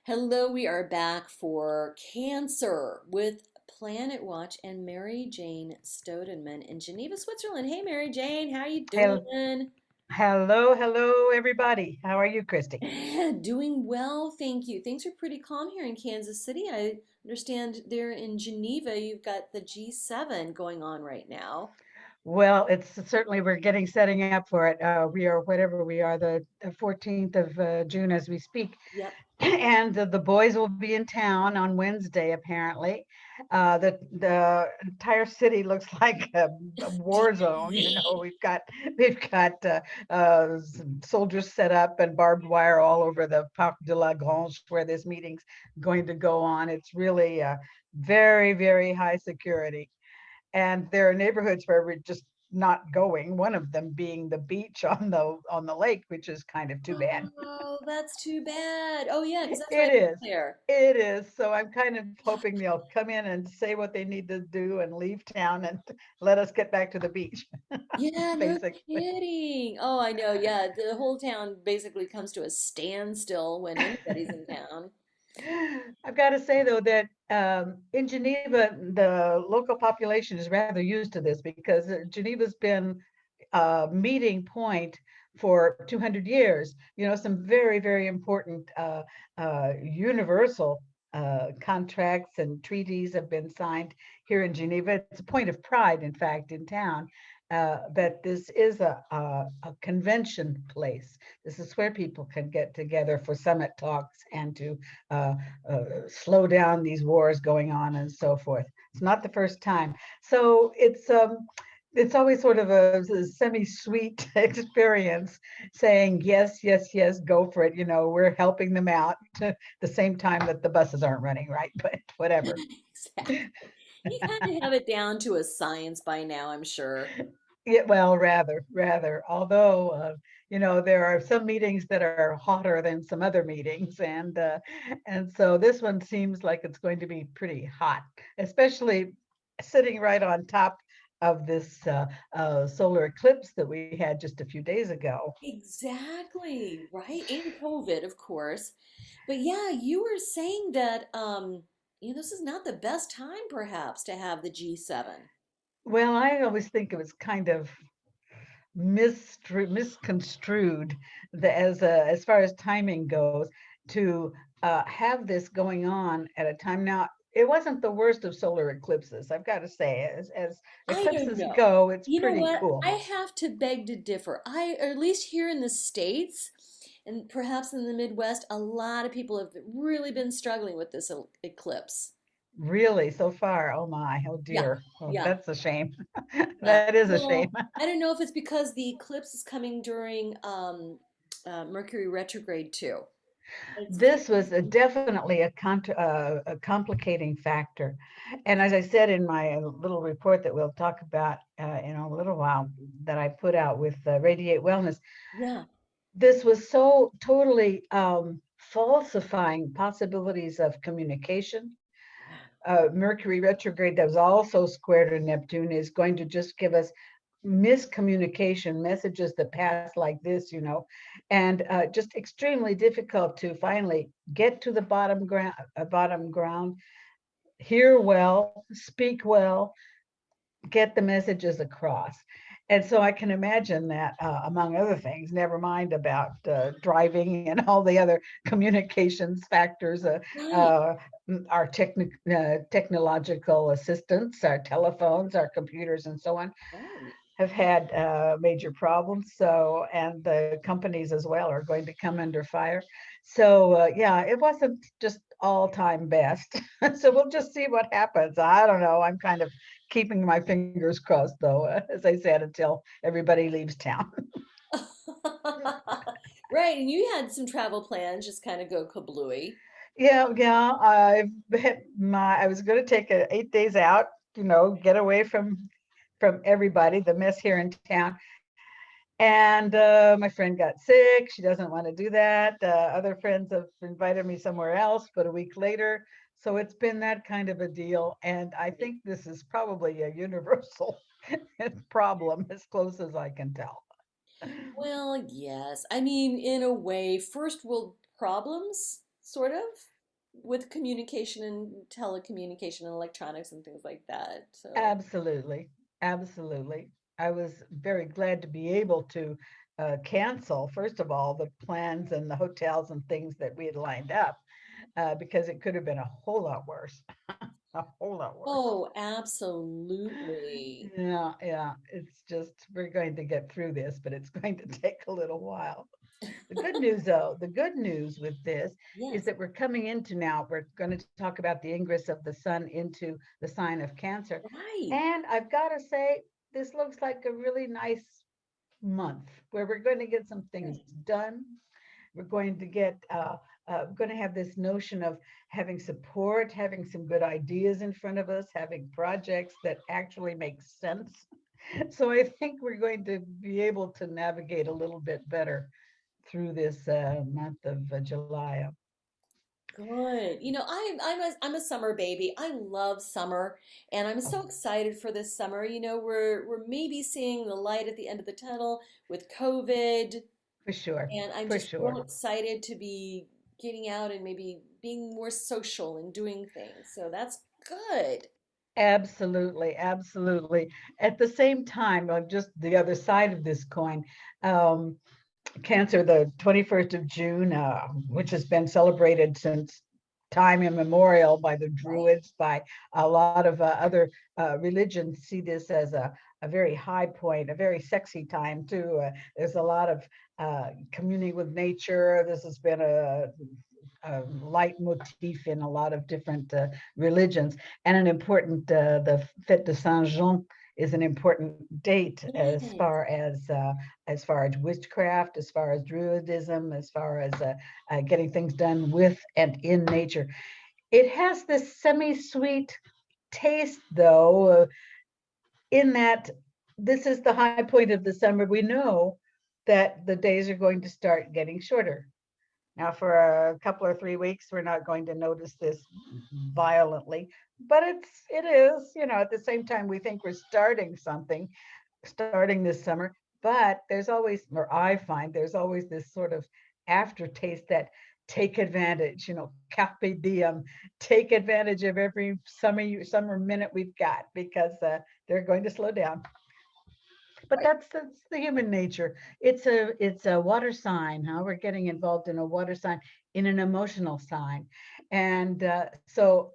Hello, we are back for Cancer with Planet Watch and Mary Jane Staudenmann in Geneva, Switzerland. Hey, Mary Jane, how you Hel- doing? Hello, everybody. How are you, Christy? Doing well, thank you. Things are pretty calm here in Kansas City. I understand there in Geneva, you've got the G7 going on right now. Well, it's certainly we're getting setting up for it. We are whatever we are, the 14th of June as we speak, Yep. and the boys will be in town on Wednesday. Apparently, the entire city looks like a war zone. We've got soldiers set up and barbed wire all over the Parc de la Grange where this meeting's going to go on. It's really very high security. And there are neighborhoods where we're just not going. One of them being the beach on the lake, which is kind of too bad. Oh, that's too bad. Oh, yeah, because that's It right is. there. It is. So I'm kind of hoping they'll come in and say what they need to do and leave town and let us get back to the beach, Yeah, no basically. kidding. Oh, I know. Yeah, the whole town basically comes to a standstill when anybody's in town. I've got to say though that in Geneva, the local population is rather used to this because Geneva's been a meeting point for 200 years. Some very important universal contracts and treaties have been signed here in Geneva. It's a point of pride, in fact, in town. That this is a convention place. This is where people can get together for summit talks and to uh, slow down these wars going on and so forth. It's not the first time. So it's always sort of a semi-sweet experience saying yes, go for it. We're helping them out at the same time that the buses aren't running, right? But whatever. Exactly. You kind of have it down to a science by now, I'm sure. Yeah, well, rather. Although, there are some meetings that are hotter than some other meetings, and so this one seems like it's going to be pretty hot, especially sitting right on top of this solar eclipse that we had just a few days ago. Exactly, right? And COVID, of course. But yeah, you were saying that this is not the best time perhaps to have the G7. Well, I always think it was kind of misconstrued as far as timing goes to have this going on at a time. Now it wasn't the worst of solar eclipses, I've got to say. As I don't eclipses know. go, it's You know pretty what? cool. I have to beg to differ. Or at least here in the States, and perhaps in the Midwest, a lot of people have really been struggling with this eclipse. Really, so far, oh my, oh Yeah, dear, oh, yeah, that's a shame. yeah. That is a shame. Well, I don't know if it's because the eclipse is coming during Mercury retrograde too. It's This was definitely a complicating factor. And as I said in my little report that we'll talk about in a little while, that I put out with Radiate Wellness, yeah. this was so totally falsifying possibilities of communication. Mercury retrograde, that was also square to Neptune, is going to just give us miscommunication messages that pass like this, and just extremely difficult to finally get to the bottom ground, hear well, speak well, get the messages across. And so I can imagine that, among other things, never mind about driving and all the other communications factors, Right. uh, our technological assistants, our telephones, our computers, and so on, Right. have had major problems. So, and the companies as well are going to come under fire. So, yeah, it wasn't just all time best. So we'll just see what happens. I don't know. I'm kind of keeping my fingers crossed, though, as I said, until everybody leaves town. Right, and you had some travel plans just kind of go kablooey. Yeah. I was going to take 8 days out, get away from everybody, the mess here in town. And my friend got sick. She doesn't want to do that. Other friends have invited me somewhere else, but a week later. So it's been that kind of a deal. And I think this is probably a universal problem, as close as I can tell. Well, yes. I mean, in a way, first world problems, sort of. with communication and telecommunication and electronics and things like that. So Absolutely, absolutely. I was very glad to be able to cancel, first of all, the plans and the hotels and things that we had lined up, because it could have been a whole lot worse, a whole lot worse. oh, absolutely. Yeah, yeah. It's just, we're going to get through this, but it's going to take a little while. The good news, though, the good news with this is Yes. that we're coming into now, we're going to talk about the ingress of the sun into the sign of Cancer. Right. And I've got to say, this looks like a really nice month where we're going to get some things done. We're going to have this notion of having support, having some good ideas in front of us, having projects that actually make sense. So I think we're going to be able to navigate a little bit better through this month of July. Good. I'm a summer baby. I love summer, and I'm so excited for this summer. We're maybe seeing the light at the end of the tunnel with COVID, For sure, and I'm for just real sure. excited to be getting out and maybe being more social and doing things. So that's good. Absolutely, absolutely. At the same time, just the other side of this coin, um, Cancer, the 21st of June, which has been celebrated since time immemorial by the Right. Druids, by a lot of other religions, see this as a very high point, a very sexy time too. There's a lot of communing with nature. This has been a leitmotif in a lot of different religions, and an important, the Fête de Saint Jean is an important date Yes. as far as witchcraft, as far as druidism, as far as getting things done with and in nature. It has this semi-sweet taste, though, in that this is the high point of the summer. We know that the days are going to start getting shorter. Now, for a couple or 3 weeks, we're not going to notice this violently, but it is, at the same time, we think we're starting something, starting this summer, but there's always, or I find there's always this sort of aftertaste that take advantage, carpe diem, take advantage of every summer minute we've got, because they're going to slow down. But Right. that's the human nature. It's a water sign. Huh? We're getting involved in a water sign, in an emotional sign, and so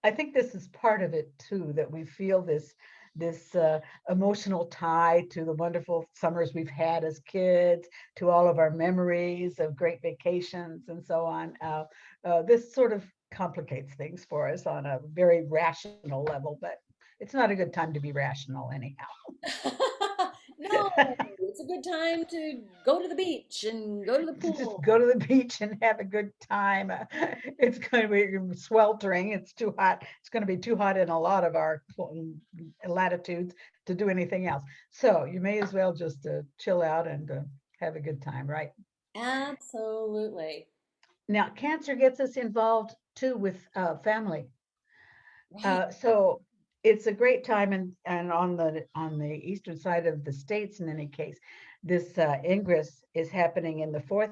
I think this is part of it too, that we feel this emotional tie to the wonderful summers we've had as kids, to all of our memories of great vacations and so on. This sort of complicates things for us on a very rational level, but it's not a good time to be rational anyhow. No, it's a good time to go to the beach and go to the To just pool. go to the beach and have a good time. It's going to be sweltering. It's too hot. It's going to be too hot in a lot of our latitudes to do anything else. So you may as well just chill out and have a good time, right? Absolutely. Now, Cancer gets us involved too with family. Right. So it's a great time, and on the eastern side of the states, in any case, this ingress is happening in the fourth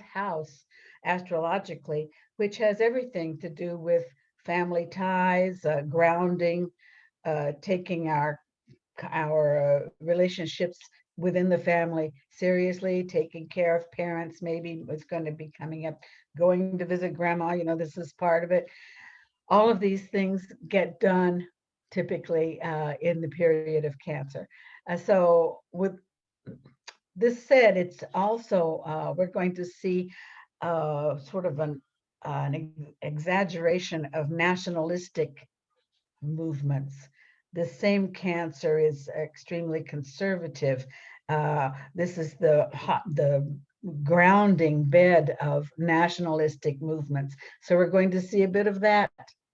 house astrologically, which has everything to do with family ties, grounding, taking our relationships within the family seriously, taking care of parents. Maybe it's going to be coming up, going to visit grandma. This is part of it. All of these things get done typically in the period of Cancer. So with this said, it's also, we're going to see sort of an exaggeration of nationalistic movements. The same Cancer is extremely conservative. This is the grounding bed of nationalistic movements. So we're going to see a bit of that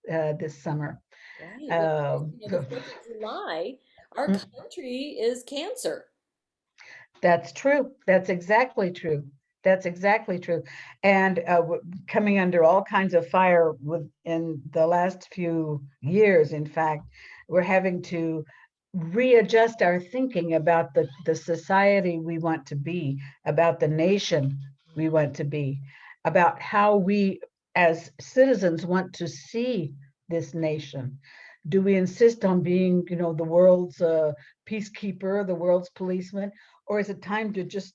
this summer. Right. Well, Um, the 4th of July, our country is Cancer. that's true. That's exactly true. That's exactly true. And coming under all kinds of fire within the last few years, in fact, we're having to readjust our thinking about the society we want to be, about the nation we want to be, about how we as citizens want to see this nation? Do we insist on being, the world's peacekeeper, the world's policeman, or is it time to just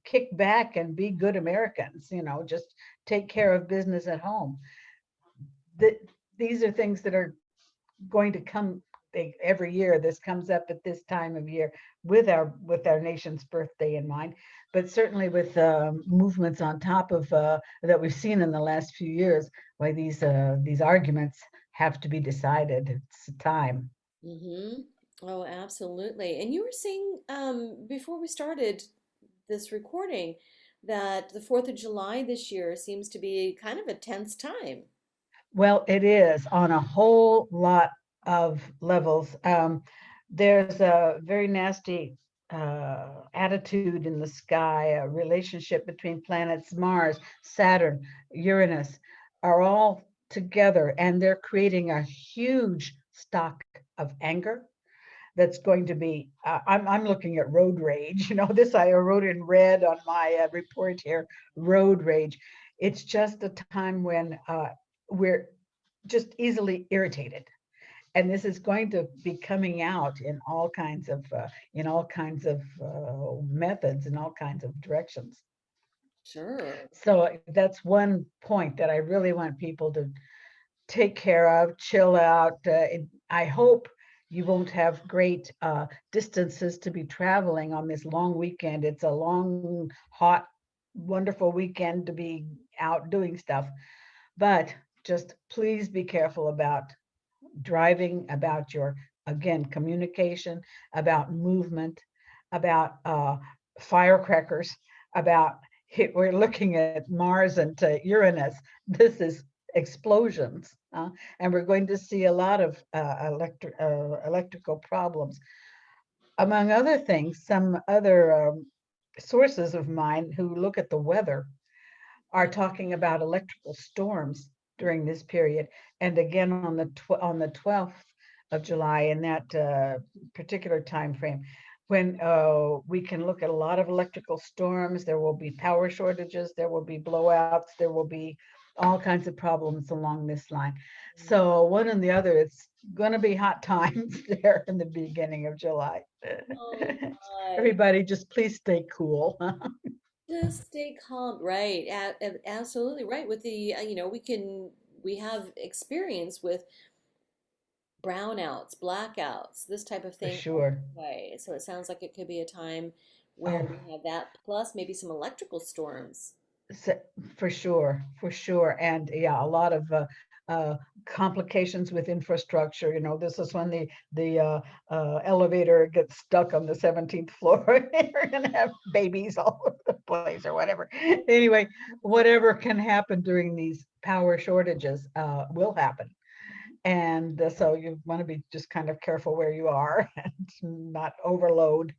kick back and be good Americans? Just take care of business at home. That these are things that are going to come every year. This comes up at this time of year with our nation's birthday in mind, but certainly with movements on top of that we've seen in the last few years, why these arguments have to be decided. It's time. Mm-hmm. Oh, absolutely. And you were saying before we started this recording that the 4th of July this year seems to be kind of a tense time. Well, it is on a whole lot of levels. There's a very nasty attitude in the sky. A relationship between planets Mars, Saturn, Uranus are all together, and they're creating a huge stock of anger that's going to be. I'm looking at road rage. This I wrote in red on my report here. Road rage. It's just a time when we're just easily irritated, and this is going to be coming out in all kinds of methods, in all kinds of directions. Sure. So that's one point that I really want people to take care of, chill out. I hope you won't have great distances to be traveling on this long weekend. It's a long, hot, wonderful weekend to be out doing stuff. But just please be careful about driving, about your, again, communication, about movement, about firecrackers, about we're looking at Mars and Uranus. This is explosions, and we're going to see a lot of electrical problems. Among other things, some other sources of mine who look at the weather are talking about electrical storms during this period, and again on the 12th of July, in that particular time frame, when we can look at a lot of electrical storms. There will be power shortages, there will be blowouts, there will be all kinds of problems along this line. So one and the other, it's going to be hot times there in the beginning of July. Oh my. Everybody, just please stay cool. Just stay calm. Right. Absolutely right. With the, we have experience with brownouts, blackouts, this type of For thing all sure. the way. So it sounds like it could be a time where Oh, we have that plus maybe some electrical storms. So, for sure, and yeah, a lot of complications with infrastructure. This is when the elevator gets stuck on the 17th floor. You're gonna have babies all over the place, or whatever. Anyway, whatever can happen during these power shortages will happen, and so you want to be just kind of careful where you are and not overload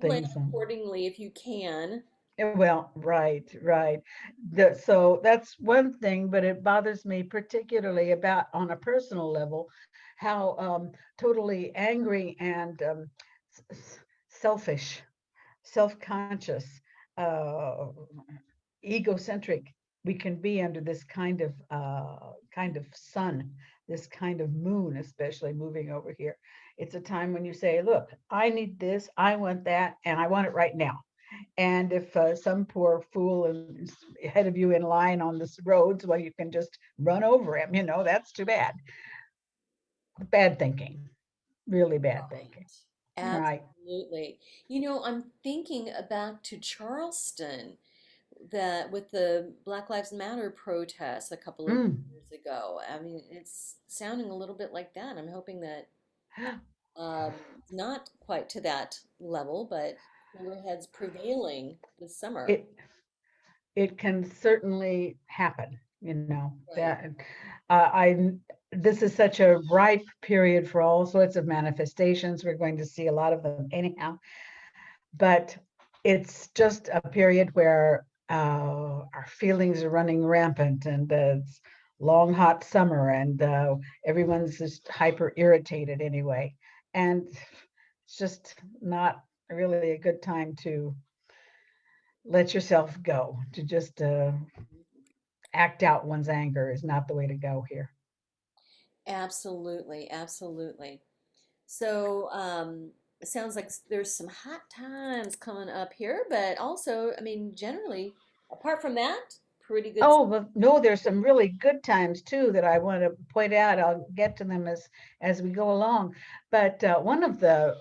Plan things. accordingly if you can. Well, right, right. So that's one thing, but it bothers me particularly about on a personal level, how totally angry and selfish, self-conscious, uh, egocentric we can be under this kind of sun, this kind of moon, especially moving over here. It's a time when you say, "Look, I need this, I want that, and I want it right now." And if some poor fool is ahead of you in line on the roads, well, you can just run over him. That's too bad. Bad thinking, really bad thinking. Right. Absolutely. I'm thinking back to Charleston, that with the Black Lives Matter protests a couple of Mm. years ago. I mean, it's sounding a little bit like that. I'm hoping that not quite to that level, but cooler heads prevailing this summer. It it can certainly happen. Right. That I this is such a ripe period for all sorts of manifestations. We're going to see a lot of them anyhow, but it's just a period where our feelings are running rampant, and it's long hot summer, and everyone's just hyper irritated anyway, and it's just not really a good time to let yourself go, to just act out one's anger is not the way to go here. Absolutely, absolutely. So, it sounds like there's some hot times coming up here, but also, I mean, generally, apart from that, pretty good. Oh, but no, there's some really good times too that I want to point out. I'll get to them as we go along. But one of the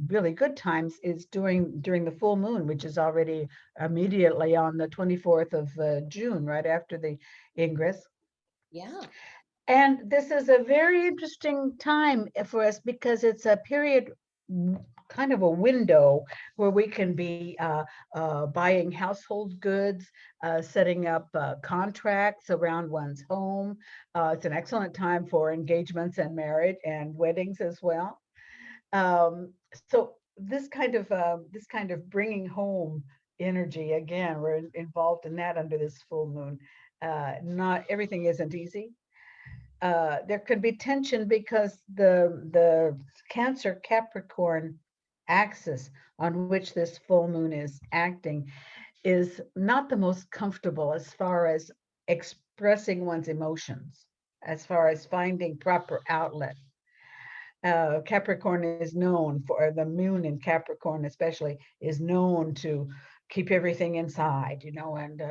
really good times is during the full moon, which is already immediately on the 24th of June, right after the ingress. Yeah. And this is a very interesting time for us because it's a period, kind of a window where we can be buying household goods, setting up contracts around one's home. It's an excellent time for engagements and marriage and weddings as well. So this kind of bringing home energy again, we're involved in that under this full moon. Not everything isn't easy. There could be tension because the Cancer Capricorn axis on which this full moon is acting is not the most comfortable as far as expressing one's emotions, as far as finding proper outlet. Capricorn is known for the moon in Capricorn, especially, is known to keep everything inside, and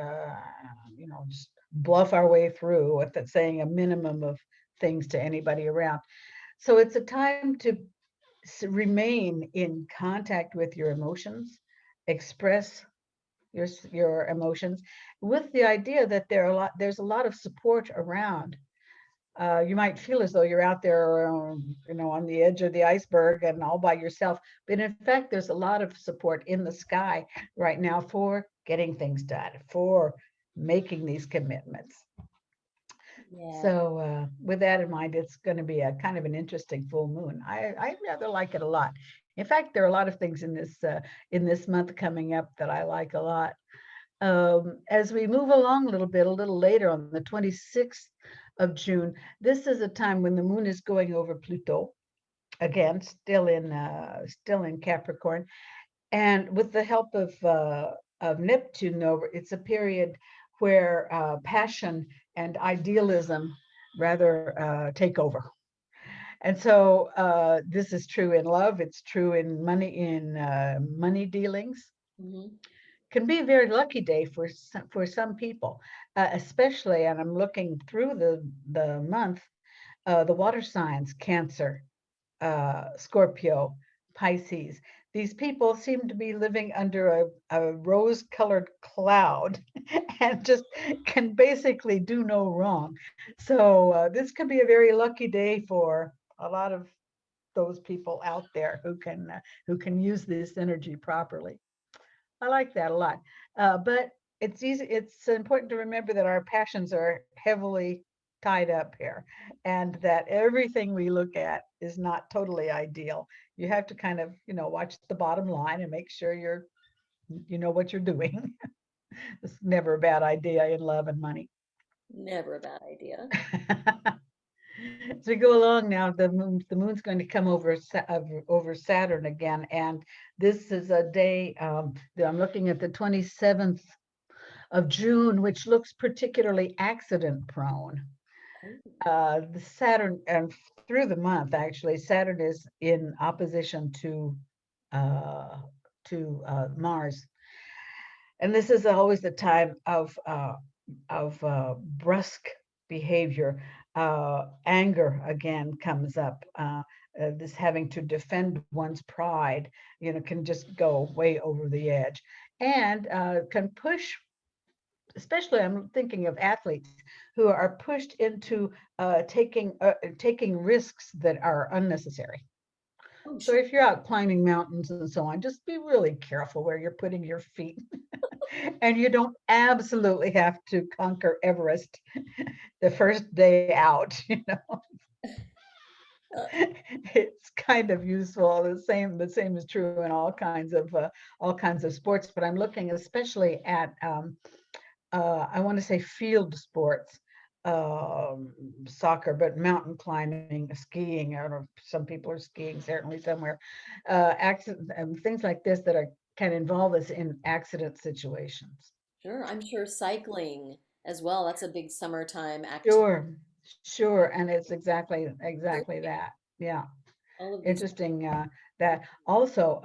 just bluff our way through with saying a minimum of things to anybody around. So it's a time to remain in contact with your emotions, express your emotions, with the idea that there's a lot of support around. You might feel as though you're out there, on the edge of the iceberg and all by yourself. But in fact, there's a lot of support in the sky right now for getting things done, for making these commitments. Yeah. So with that in mind, it's going to be a kind of an interesting full moon. I rather like it a lot. In fact, there are a lot of things in this month coming up that I like a lot. As we move along a little later on the 26th of June, this is a time when the moon is going over Pluto, again, still in Capricorn, and with the help of Neptune over, it's a period where passion and idealism rather take over. And so this is true in love. It's true in money dealings. Hmm. Can be a very lucky day for some people, especially. And I'm looking through the month. The water signs: Cancer, Scorpio, Pisces. These people seem to be living under a rose-colored cloud and just can basically do no wrong. So this could be a very lucky day for a lot of those people out there who can use this energy properly. I like that a lot. But it's easy. It's important to remember that our passions are heavily tied up here, and that everything we look at is not totally ideal. You have to kind of, watch the bottom line and make sure you know what you're doing. It's never a bad idea in love and money. Never a bad idea. As we go along now, the moon's going to come over Saturn again, and this is a day that I'm looking at the 27th of June, which looks particularly accident prone. Oh. The Saturn, and through the month, actually, Saturn is in opposition uh, to Mars, and this is always the time of brusque behavior. Anger again comes up. This having to defend one's pride, can just go way over the edge, and can push. Especially, I'm thinking of athletes who are pushed into taking risks that are unnecessary. Oh, So sure. if you're out climbing mountains and so on, just be really careful where you're putting your feet. And you don't absolutely have to conquer Everest the first day out. Uh, It's kind of useful. The same is true in all kinds of sports. But I'm looking especially at I want to say field sports, um, soccer, but mountain climbing, skiing. I don't know. Some people are skiing certainly somewhere. Accident and things like this that can involve us in accident situations. Sure. I'm sure cycling as well. That's a big summertime activity. Sure, sure, and it's exactly that. Yeah, All of these. interesting that also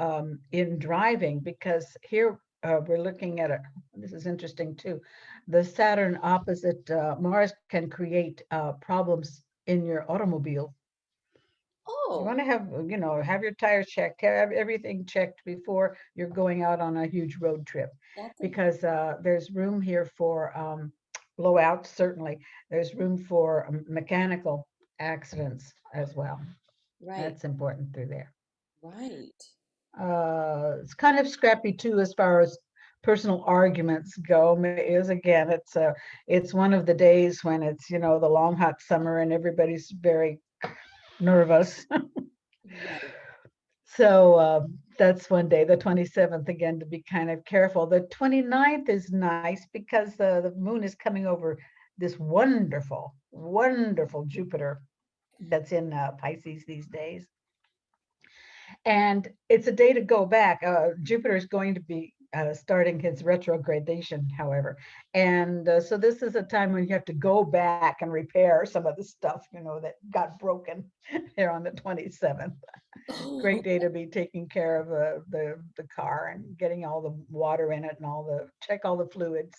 in driving, because here we're looking at this is interesting too. The Saturn opposite Mars can create problems in your automobile. You Oh, want to have, have your tires checked, have everything checked before you're going out on a huge road trip, that's important. because there's room here for blowouts, certainly. There's room for mechanical accidents as well. Right. That's important through there. Right. It's kind of scrappy too as far as personal arguments go. Is again, it's one of the days when it's, the long hot summer and everybody's very nervous. Right. So that's one day, the 27th, again, to be kind of careful. The 29th is nice because the moon is coming over this wonderful, wonderful Jupiter that's in Pisces these days. And it's a day to go back. Jupiter is going to be starting his retrogradation, however. And so this is a time when you have to go back and repair some of the stuff, that got broken there on the 27th. Oh, Great day to be taking care of the car and getting all the water in it and check all the fluids.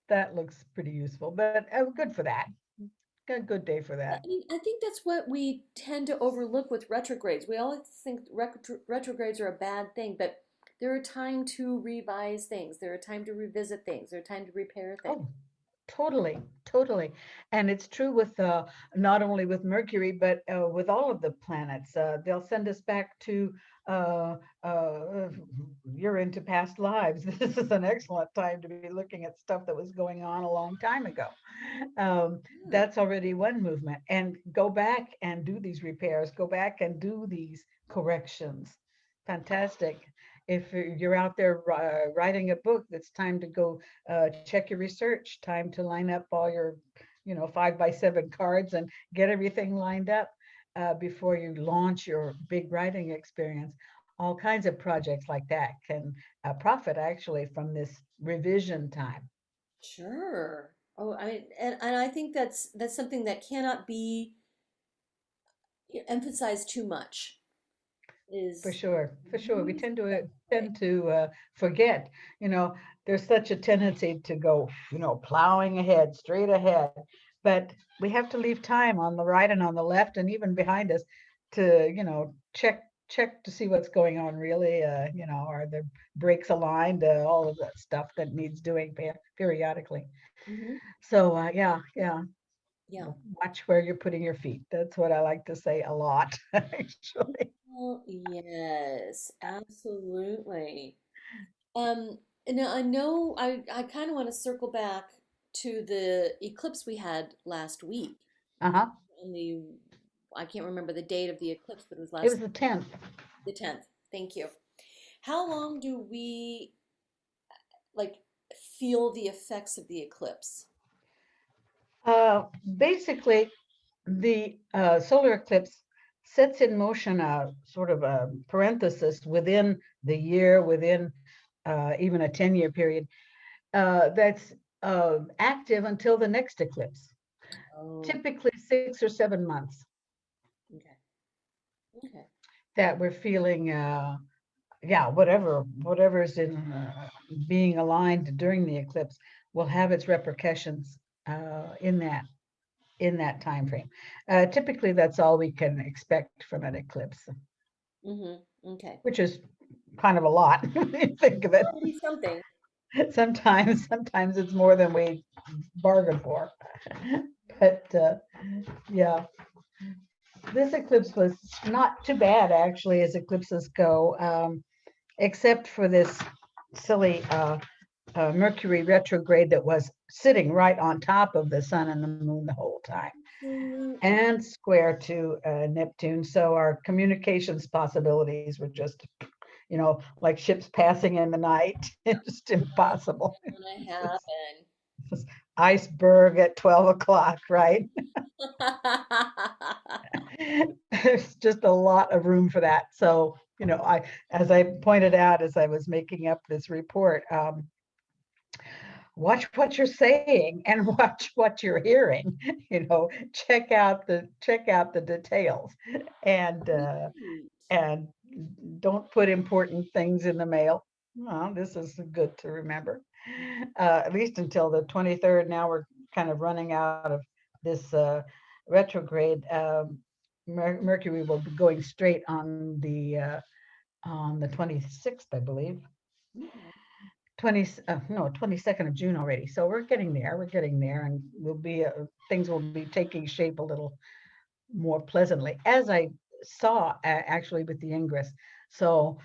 That looks pretty useful, but good for that. A good day for I that. mean, I think that's what we tend to overlook with retrogrades. We always think retrogrades are a bad thing, but they're a time to revise things. They're a time to revisit things. They're a time to repair things. Oh, totally, totally. And it's true with not only with Mercury, but with all of the planets. They'll send us back to uh, uh, you're into past lives. This is an excellent time to be looking at stuff that was going on a long time ago. Yeah. That's already one movement. And go back and do these repairs, go back and do these corrections. Fantastic. If you're out there writing a book, it's time to go check your research, time to line up all your, 5x7 cards and get everything lined up before you launch your big writing experience. All kinds of projects like that can profit actually from this revision time. Sure. Oh, and I think that's something that cannot be emphasized too much. For Is sure, for sure. We use tend that to way. forget. You know, there's such a tendency to go, plowing ahead, straight ahead. But we have to leave time on the right and on the left and even behind us to, check to see what's going on really. Are the brakes aligned? All of that stuff that needs doing periodically. Hmm. So yeah, yeah. Yeah. Watch where you're putting your feet. That's what I like to say a lot, actually. Well, yes, absolutely. Um, Now I know I kind of want to circle back to the eclipse we had last week. Uh-huh. On the I can't remember the date of the eclipse, but it was It last was the 10th. the 10th. Thank you. How long do we like feel the effects of the eclipse? Basically, the solar eclipse sets in motion a sort of a parenthesis within the year, within even a 10-year period that's active until the next eclipse, Oh, typically 6 or 7 months okay. Okay. that we're feeling, yeah, whatever's in being aligned during the eclipse will have its repercussions in that time frame. Typically, that's all we can expect from an eclipse, Okay. which is kind of a lot when you think of it. That'll be something. Sometimes it's more than we bargained for. But yeah, this eclipse was not too bad actually, as eclipses go, except for this silly Mercury retrograde that was sitting right on top of the sun and the moon the whole time, Absolutely. and square to Neptune. So our communications possibilities were just, like ships passing in the night. It's just impossible. Gonna It's happen. just iceberg at 12 o'clock, right? There's just a lot of room for that. So You know, as I pointed out, as I was making up this report, watch what you're saying and watch what you're hearing. You know, check out the details, and Right. and don't put important things in the mail. Well, this is good to remember, at least until the 23rd. Now we're kind of running out of this retrograde. Mercury will be going straight on the 26th, I believe. Okay. 20, no, 22nd of June already. So we're getting there. We're getting there, and we'll be things will be taking shape a little more pleasantly, as I saw actually with the ingress. So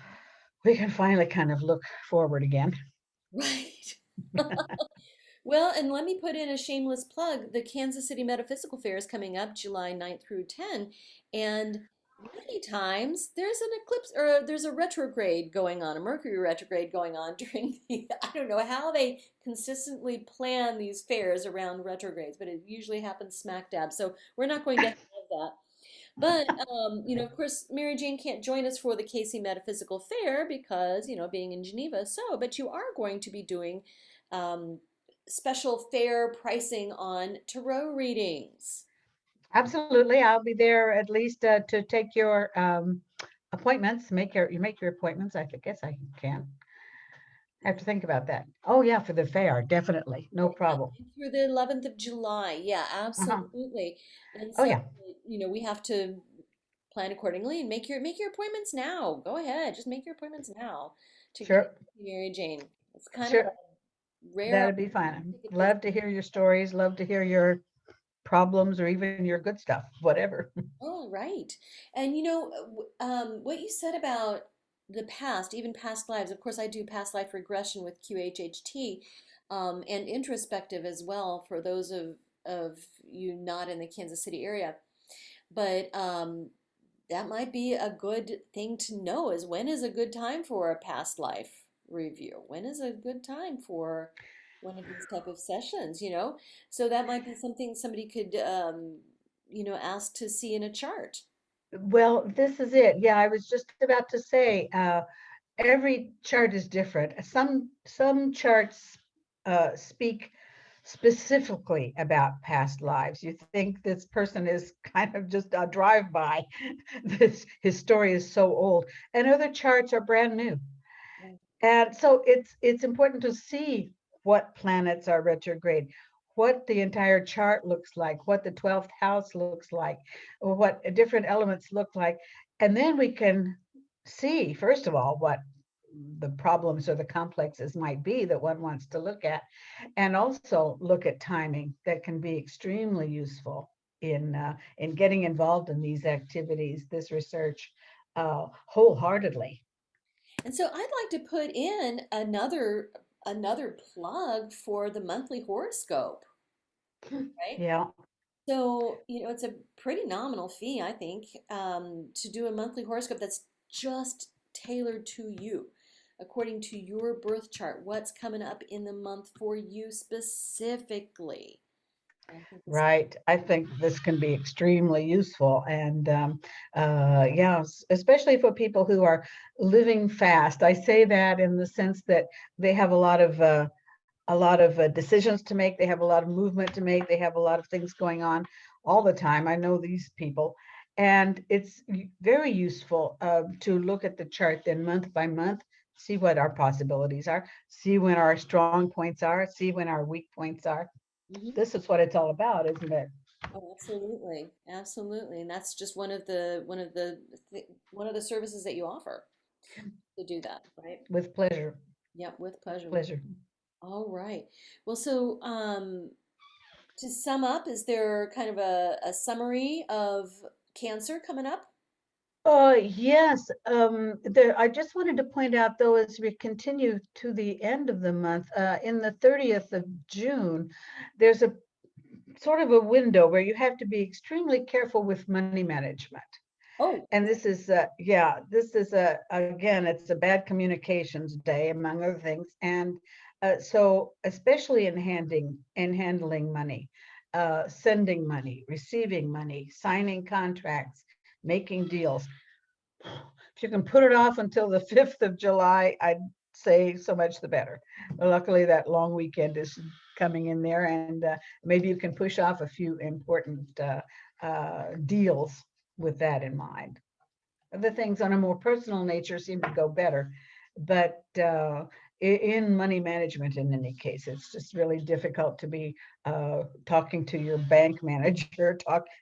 we can finally kind of look forward again. Right. Well, and let me put in a shameless plug. The Kansas City Metaphysical Fair is coming up July 9th through 10. And many times there's an eclipse or there's a retrograde going on, a Mercury retrograde going on during the, I don't know how they consistently plan these fairs around retrogrades, but it usually happens smack dab. So we're not going to have that. But, of course, Mary Jane can't join us for the KC Metaphysical Fair because, being in Geneva. So, but you are going to be doing um, special fair pricing on tarot readings. Absolutely, I'll be there at least to take your appointments. You make your appointments. Guess I can. I have to think about that. Oh yeah, for the fair, definitely, no Yeah, problem. through the 11th of July. Yeah, Uh-huh. absolutely. And Oh so, yeah, we have to plan accordingly and make your appointments now. Go ahead, just make your appointments now to get to sure, see Mary Jane. It's kind of sure. a rare That'd be opportunity fine. to get to. Love to hear your stories. Love to hear your problems or even your good stuff, whatever. Oh, right. And what you said about the past, even past lives. Of course, I do past life regression with QHHT, and introspective as well for those of you not in the Kansas City area. But that might be a good thing to know is when is a good time for a past life review? When is a good time for one of these type of sessions? So that might be something somebody could ask to see in a chart. Well, this is it. Yeah, I was just about to say, every chart is different. Some charts speak specifically about past lives. You think this person is kind of just a drive-by. His story is so old, and other charts are brand new. Right. And so it's important to see what planets are retrograde, what the entire chart looks like, what the 12th house looks like, or what different elements look like. And then we can see, first of all, what the problems or the complexes might be that one wants to look at, and also look at timing. That can be extremely useful in getting involved in these activities, this research, wholeheartedly. And so I'd like to put in another plug for the monthly horoscope, right? Yeah. So, it's a pretty nominal fee, I think, to do a monthly horoscope that's just tailored to you, according to your birth chart, what's coming up in the month for you specifically. I think this, Right. I think this can be extremely useful. And yeah, especially for people who are living fast. I say that in the sense that they have a lot of decisions to make. They have a lot of movement to make. They have a lot of things going on all the time. I know these people. And it's very useful to look at the chart then month by month, see what our possibilities are, see when our strong points are, see when our weak points are. Mhm. This is what it's all about, isn't it? Oh, absolutely, absolutely, and that's just one of the services that you offer to do that, right? With pleasure. Yep, with With pleasure. pleasure. All right. Well, so to sum up, is there kind of a summary of Cancer coming up? Yes. I just wanted to point out, though, as we continue to the end of the month, in the 30th of June, there's a sort of a window where you have to be extremely careful with money management. Oh, And this is, yeah, this is again, it's a bad communications day, among other things. And so, especially in handling money, sending money, receiving money, signing contracts, making deals. If you can put it off until the 5th of July, I'd say so much the better. But luckily, that long weekend is coming in there, and maybe you can push off a few important deals with that in mind. Other things on a more personal nature seem to go better, but in money management, in any case, it's just really difficult to be talking to your bank manager,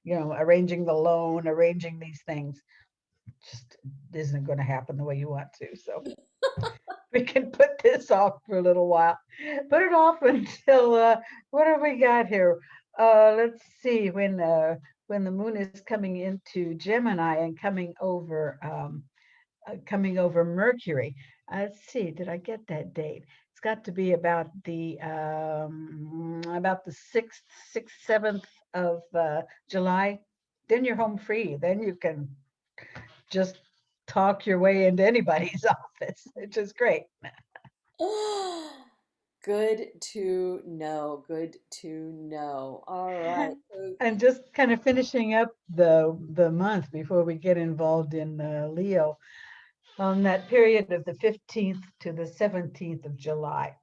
arranging the loan, arranging these things. Just isn't going to happen the way you want to. So we can put this off for a little while. Put it off until what have we got here? Let's see, when the moon is coming into Gemini and coming over Mercury. Let's see, did I get that date? It's got to be about the 6th, 7th of July. Then you're home free. Then you can just talk your way into anybody's office, which is great. Good to know. Good to know. All right. So, And just kind of finishing up the month before we get involved in Leo, on that period of the 15th to the 17th of July.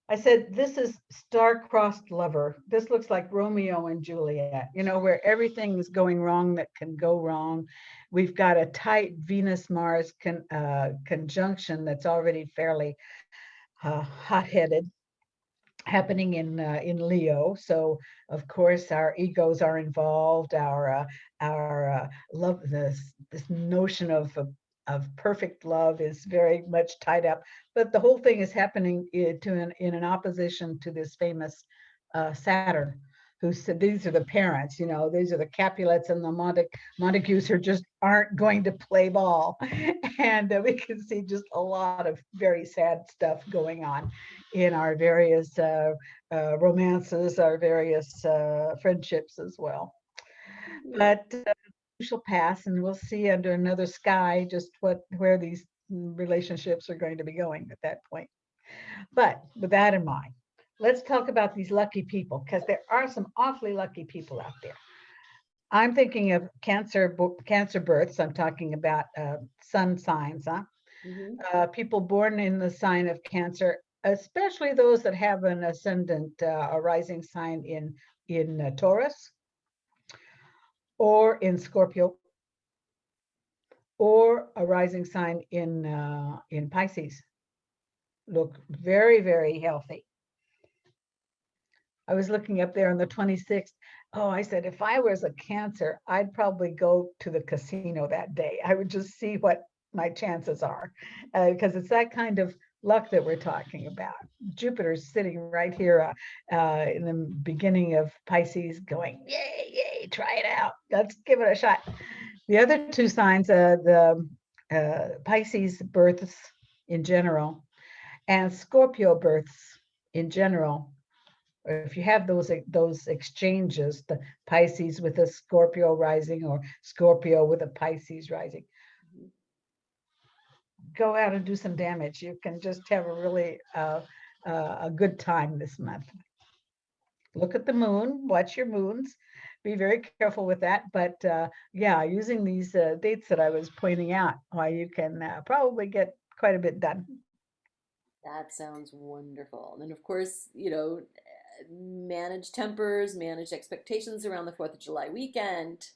I said, this is star-crossed lover. This looks like Romeo and Juliet, where everything is going wrong that can go wrong. We've got a tight Venus-Mars conjunction that's already fairly hot-headed, happening in Leo. So of course our egos are involved. Our love, this notion of perfect love is very much tied up. But the whole thing is happening in an opposition to this famous Saturn, who said these are the parents, these are the Capulets and the Montagues who just aren't going to play ball. And we can see just a lot of very sad stuff going on in our various romances, our various friendships as well. But we shall pass, and we'll see under another sky just where these relationships are going to be going at that point. But with that in mind, let's talk about these lucky people, because there are some awfully lucky people out there. I'm thinking of cancer births. I'm talking about sun signs, huh? People born in the sign of Cancer, especially those that have an ascendant, a rising sign in Taurus, or in Scorpio, or a rising sign in Pisces, look very, very healthy. I was looking up there on the 26th. Oh, I said, if I was a Cancer, I'd probably go to the casino that day. I would just see what my chances are, because it's that kind of luck that we're talking about. Jupiter's sitting right here in the beginning of Pisces going, yay, yay, try it out. Let's give it a shot. The other two signs, the Pisces births in general and Scorpio births in general, if you have those exchanges, the Pisces with a Scorpio rising or Scorpio with a Pisces rising, go out and do some damage. You can just have a really a good time this month. Look at the moon, watch your moons, be very careful with that. But yeah, using these dates that I was pointing out, why you can probably get quite a bit done. that sounds wonderful. And of course, manage tempers, manage expectations around the 4th of July weekend.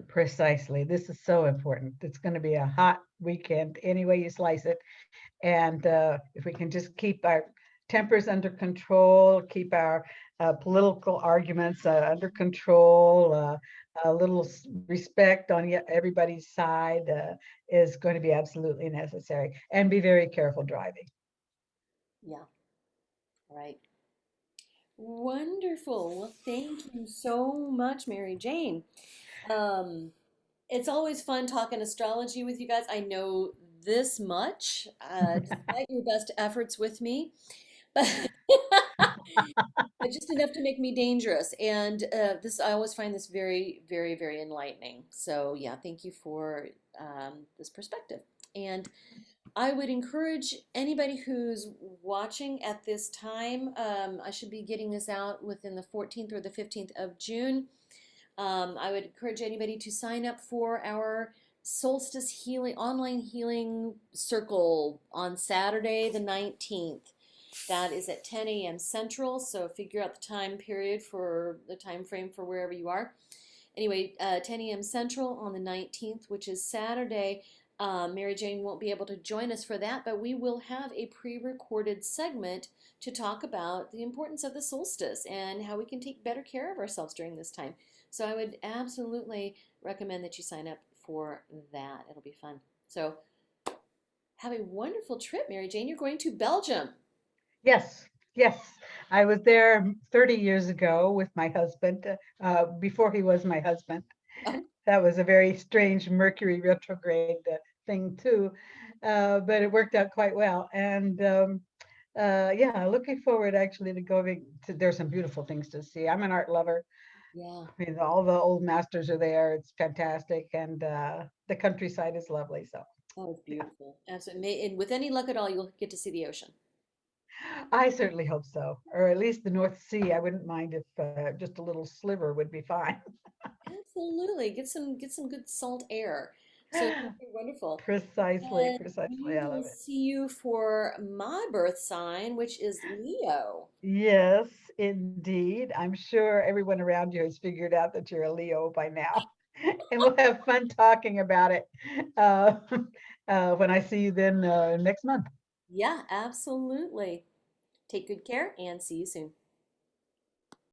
Precisely. This is so important. It's going to be a hot weekend any way you slice it. And if we can just keep our tempers under control, keep our political arguments under control, a little respect on everybody's side is going to be absolutely necessary. And be very careful driving. Yeah, right. Wonderful. Well, thank you so much, Mary Jane. Um, it's always fun talking astrology with you guys. I know this much, despite your best efforts with me, but but just enough to make me dangerous. And I always find this very, very, very enlightening. So yeah, thank you for this perspective. And I would encourage anybody who's watching at this time. I should be getting this out within the 14th or the 15th of June. I would encourage anybody to sign up for our solstice healing, online healing circle on Saturday the 19th. That is at 10 a.m. Central, so figure out the time period for the time frame for wherever you are. Anyway, 10 a.m. Central on the 19th, which is Saturday. Mary Jane won't be able to join us for that, but we will have a pre recorded segment to talk about the importance of the solstice and how we can take better care of ourselves during this time. So I would absolutely recommend that you sign up for that. It'll be fun. So have a wonderful trip, Mary Jane. You're going to Belgium. Yes, yes. I was there 30 years ago with my husband, before he was my husband. Oh, That was a very strange Mercury retrograde thing too, but it worked out quite well. And yeah, looking forward actually to going to, there's some beautiful things to see. I'm an art lover. yeah. I mean, all the old masters are there. It's fantastic. And the countryside is lovely. So Oh, it's yeah, beautiful. Absolutely. And with any luck at all, you'll get to see the ocean. I certainly hope so. Or at least the North Sea. I wouldn't mind if just a little sliver would be fine. Absolutely. Get some good salt air. So it's gonna be wonderful. Precisely, And precisely. we I will love it. see you for my birth sign, which is Leo. Yes, indeed. I'm sure everyone around you has figured out that you're a Leo by now. And we'll have fun talking about it uh, when I see you then next month. Yeah, absolutely. Take good care and see you soon.